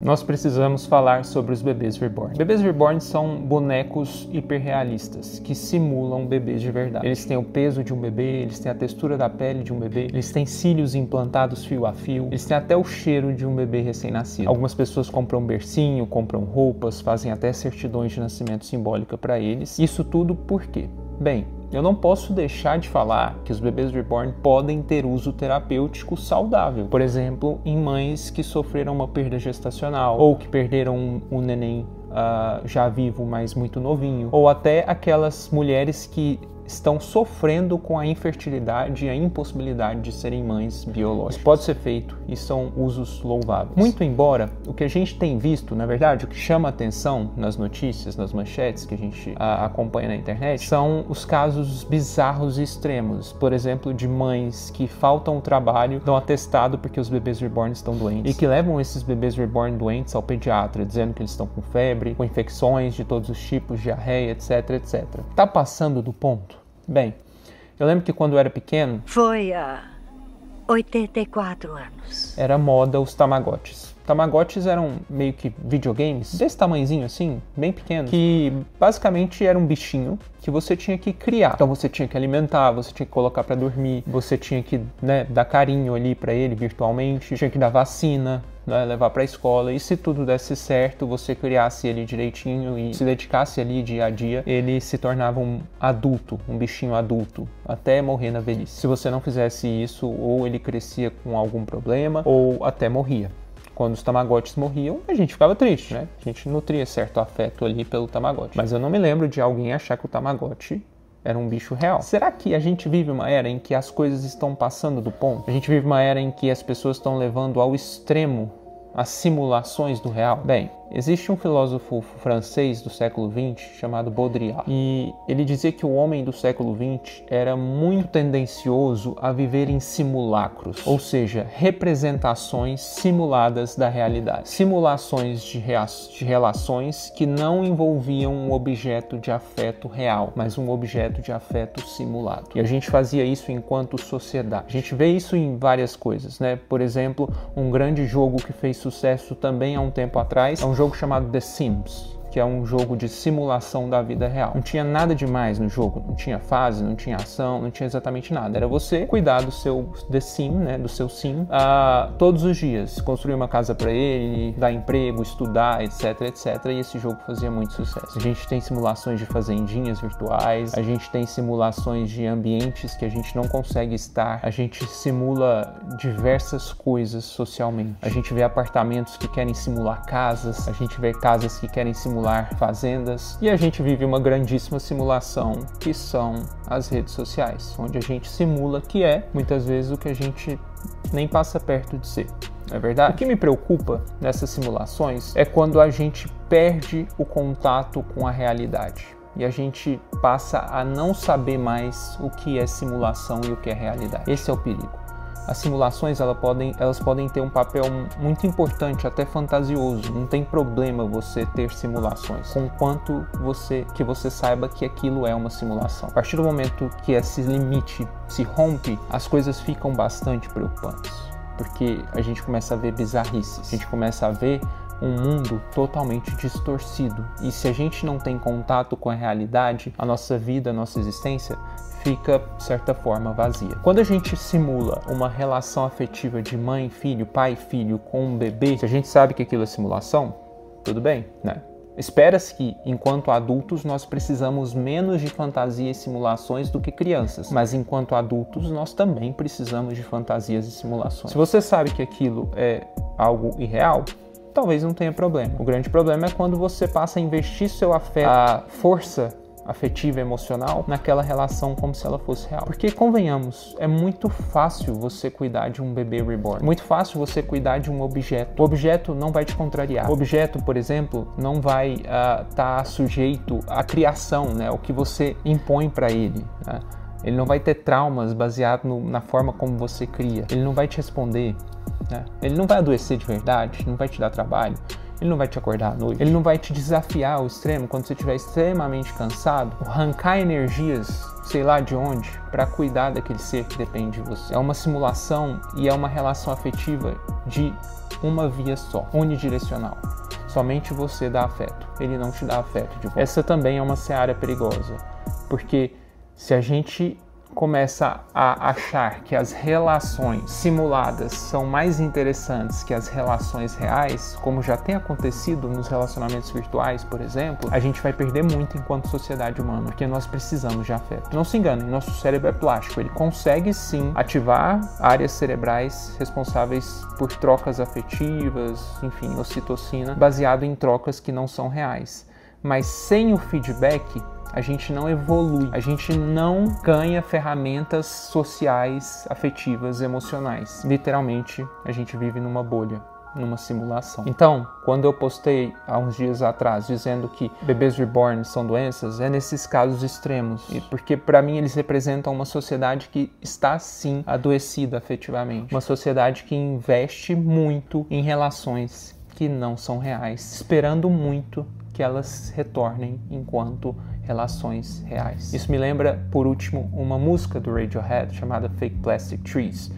Nós precisamos falar sobre os bebês reborn. Bebês reborn são bonecos hiperrealistas que simulam bebês de verdade. Eles têm o peso de um bebê, eles têm a textura da pele de um bebê, eles têm cílios implantados fio a fio, eles têm até o cheiro de um bebê recém-nascido. Algumas pessoas compram bercinho, compram roupas, fazem até certidões de nascimento simbólica para eles. Isso tudo por quê? Bem, eu não posso deixar de falar que os bebês reborn podem ter uso terapêutico saudável. Por exemplo, em mães que sofreram uma perda gestacional ou que perderam um neném já vivo, mas muito novinho, ou até aquelas mulheres que estão sofrendo com a infertilidade e a impossibilidade de serem mães biológicas. Isso pode ser feito e são usos louváveis. Muito embora o que a gente tem visto, na verdade, o que chama atenção nas notícias, nas manchetes que a gente acompanha na internet, são os casos bizarros e extremos. Por exemplo, de mães que faltam o trabalho, dão atestado porque os bebês reborn estão doentes e que levam esses bebês reborn doentes ao pediatra, dizendo que eles estão com febre, com infecções de todos os tipos, diarreia, etc, etc. Tá passando do ponto? Bem, eu lembro que quando eu era pequeno... Foi há 84 anos. Era moda os Tamagotchis. Tamagotchis eram meio que videogames, desse tamanhozinho assim, bem pequeno, que basicamente era um bichinho que você tinha que criar. Então você tinha que alimentar, você tinha que colocar para dormir, você tinha que dar carinho ali para ele virtualmente, tinha que dar vacina, levar para a escola, e se tudo desse certo, você criasse ele direitinho e se dedicasse ali dia a dia, ele se tornava um adulto, um bichinho adulto, até morrer na velhice. Se você não fizesse isso, ou ele crescia com algum problema, ou até morria. Quando os Tamagotchis morriam, a gente ficava triste, né? A gente nutria certo afeto ali pelo Tamagotchi. Mas eu não me lembro de alguém achar que o Tamagotchi era um bicho real. Será que a gente vive uma era em que as coisas estão passando do ponto? A gente vive uma era em que as pessoas estão levando ao extremo as simulações do real? Bem, existe um filósofo francês do século XX chamado Baudrillard, e ele dizia que o homem do século XX era muito tendencioso a viver em simulacros, ou seja, representações simuladas da realidade, simulações de relações que não envolviam um objeto de afeto real, mas um objeto de afeto simulado. E a gente fazia isso enquanto sociedade. A gente vê isso em várias coisas, né? Por exemplo, um grande jogo que fez sucesso também há um tempo atrás é um jogo chamado The Sims, que é um jogo de simulação da vida real. Não tinha nada demais no jogo, não tinha fase, não tinha ação, não tinha exatamente nada. Era você cuidar do seu The Sim, né, do seu Sim, todos os dias, construir uma casa para ele, dar emprego, estudar, etc, etc. E esse jogo fazia muito sucesso. A gente tem simulações de fazendinhas virtuais, a gente tem simulações de ambientes que a gente não consegue estar, a gente simula diversas coisas socialmente. A gente vê apartamentos que querem simular casas, a gente vê casas que querem simular fazendas, e a gente vive uma grandíssima simulação que são as redes sociais, onde a gente simula que é, muitas vezes, o que a gente nem passa perto de ser. Não é verdade? O que me preocupa nessas simulações é quando a gente perde o contato com a realidade e a gente passa a não saber mais o que é simulação e o que é realidade. Esse é o perigo. As simulações elas podem ter um papel muito importante, até fantasioso. Não tem problema você ter simulações, conquanto que você saiba que aquilo é uma simulação. A partir do momento que esse limite se rompe, as coisas ficam bastante preocupantes, porque a gente começa a ver bizarrices, a gente começa a ver um mundo totalmente distorcido. E se a gente não tem contato com a realidade, a nossa vida, a nossa existência fica, de certa forma, vazia. Quando a gente simula uma relação afetiva de mãe, filho, pai, filho com um bebê, se a gente sabe que aquilo é simulação, tudo bem, né? Espera-se que, enquanto adultos, nós precisamos menos de fantasia e simulações do que crianças, mas enquanto adultos, nós também precisamos de fantasias e simulações. Se você sabe que aquilo é algo irreal, talvez não tenha problema. O grande problema é quando você passa a investir seu afeto, a força afetiva e emocional naquela relação como se ela fosse real. Porque, convenhamos, é muito fácil você cuidar de um bebê reborn. Muito fácil você cuidar de um objeto. O objeto não vai te contrariar. O objeto, por exemplo, não vai estar sujeito à criação, né? O que você impõe para ele, né? Ele não vai ter traumas baseado na forma como você cria. Ele não vai te responder, né? Ele não vai adoecer de verdade, não vai te dar trabalho. Ele não vai te acordar à noite, ele não vai te desafiar ao extremo quando você estiver extremamente cansado, arrancar energias, sei lá de onde, para cuidar daquele ser que depende de você. É uma simulação e é uma relação afetiva de uma via só, unidirecional. Somente você dá afeto, ele não te dá afeto de volta. Essa também é uma seara perigosa, porque se a gente começa a achar que as relações simuladas são mais interessantes que as relações reais, como já tem acontecido nos relacionamentos virtuais, por exemplo, a gente vai perder muito enquanto sociedade humana, porque nós precisamos de afeto. Não se engane, nosso cérebro é plástico, ele consegue sim ativar áreas cerebrais responsáveis por trocas afetivas, enfim, ocitocina, baseado em trocas que não são reais. Mas sem o feedback, a gente não evolui, a gente não ganha ferramentas sociais, afetivas, emocionais. Literalmente, a gente vive numa bolha, numa simulação. Então, quando eu postei há uns dias atrás dizendo que bebês reborn são doenças, é nesses casos extremos, porque para mim eles representam uma sociedade que está sim adoecida afetivamente, uma sociedade que investe muito em relações que não são reais, esperando muito que elas retornem enquanto relações reais. Isso me lembra, por último, uma música do Radiohead chamada Fake Plastic Trees,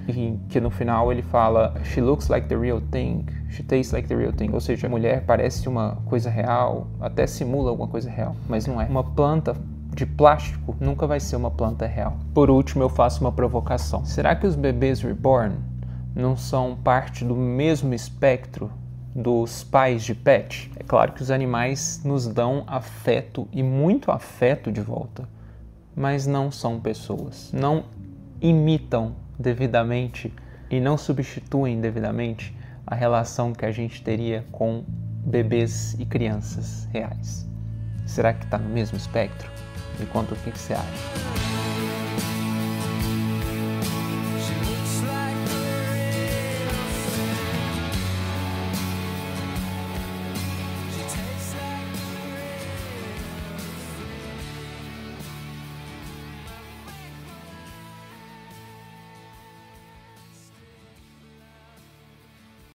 que no final ele fala "She looks like the real thing, she tastes like the real thing", ou seja, a mulher parece uma coisa real, até simula alguma coisa real, mas não é. Uma planta de plástico nunca vai ser uma planta real. Por último, eu faço uma provocação. Será que os bebês reborn não são parte do mesmo espectro dos pais de pet? É claro que os animais nos dão afeto e muito afeto de volta, mas não são pessoas, não imitam devidamente e não substituem devidamente a relação que a gente teria com bebês e crianças reais. Será que está no mesmo espectro? Me conta o que você acha.